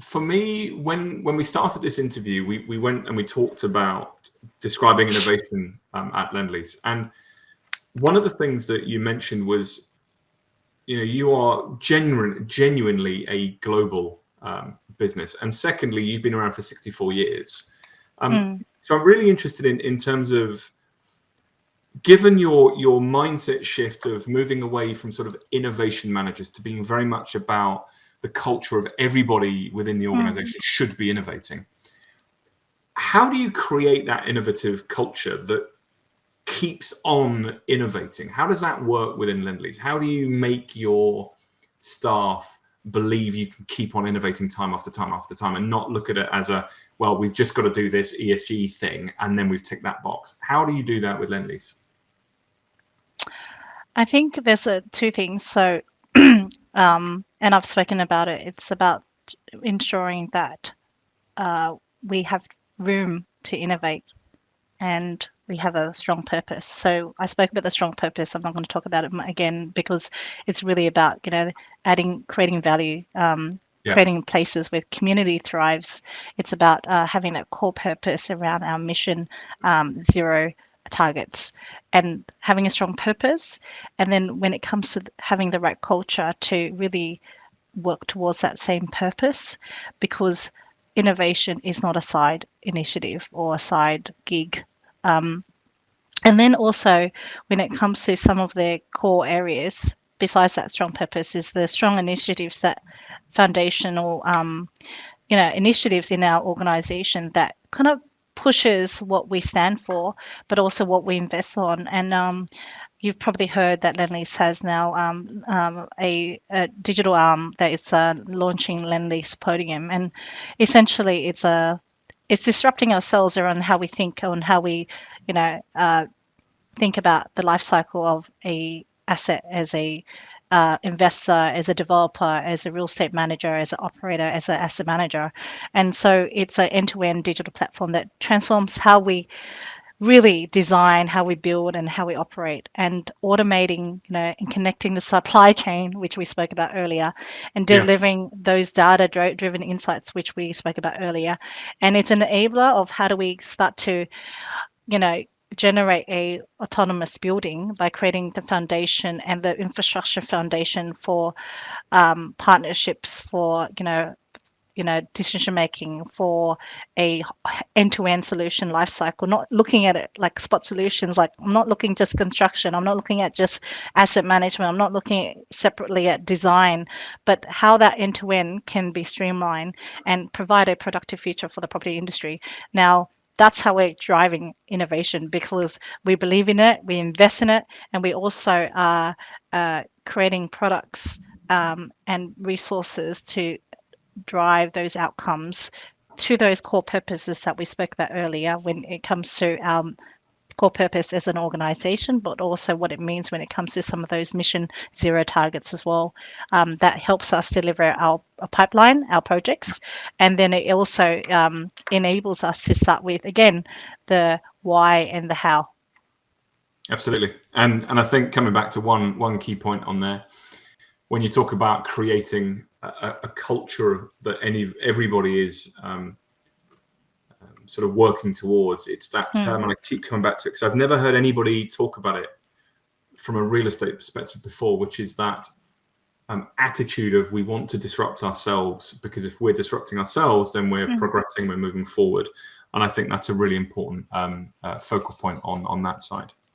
For me, when we started this interview, we went and we talked about describing innovation at Lendlease. And one of the things that you mentioned was, you are genuinely a global business. And secondly, you've been around for 64 years. So I'm really interested in terms of, given your mindset shift of moving away from sort of innovation managers to being very much about the culture of everybody within the organization should be innovating. How do you create that innovative culture that keeps on innovating? How does that work within Lendlease? How do you make your staff believe you can keep on innovating time after time after time and not look at it as we've just got to do this ESG thing and then we've ticked that box? How do you do that with Lendlease? I think there's two things. So, and I've spoken about it. It's about ensuring that we have room to innovate and we have a strong purpose. So I spoke about the strong purpose. I'm not going to talk about it again because it's really about, creating value, creating places where community thrives. It's about having that core purpose around our mission, zero targets, and having a strong purpose. And then when it comes to having the right culture to really work towards that same purpose, because innovation is not a side initiative or a side gig. And then also when it comes to some of their core areas, besides that strong purpose, is the strong initiatives, that foundational, initiatives in our organization that kind of pushes what we stand for, but also what we invest on. And you've probably heard that Lendlease has now a digital arm that is launching Lendlease Podium, and essentially it's disrupting ourselves around how we think, on how we, think about the life cycle of a asset as a investor, as a developer, as a real estate manager, as an operator, as an asset manager. And so it's an end-to-end digital platform that transforms how we really design, how we build, and how we operate, and automating, and connecting the supply chain, which we spoke about earlier, and delivering those data-driven insights, which we spoke about earlier. And it's an enabler of how do we start to, generate a autonomous building by creating the foundation and the infrastructure foundation for partnerships, for decision making, for a end-to-end solution lifecycle, not looking at it like spot solutions. Like, I'm not looking just construction, I'm not looking at just asset management, I'm not looking separately at design, but how that end-to-end can be streamlined and provide a productive future for the property industry. Now, that's how we're driving innovation, because we believe in it, we invest in it, and we also are creating products and resources to drive those outcomes to those core purposes that we spoke about earlier, when it comes to our core purpose as an organization, but also what it means when it comes to some of those mission zero targets as well. That helps us deliver our pipeline, our projects, and then it also enables us to start with, again, the why and the how. Absolutely. And I think, coming back to one key point on there, when you talk about creating a culture that everybody is sort of working towards, it's that term, and I keep coming back to it because I've never heard anybody talk about it from a real estate perspective before, which is that attitude of, we want to disrupt ourselves, because if we're disrupting ourselves, then we're progressing, we're moving forward. And I think that's a really important focal point on that side.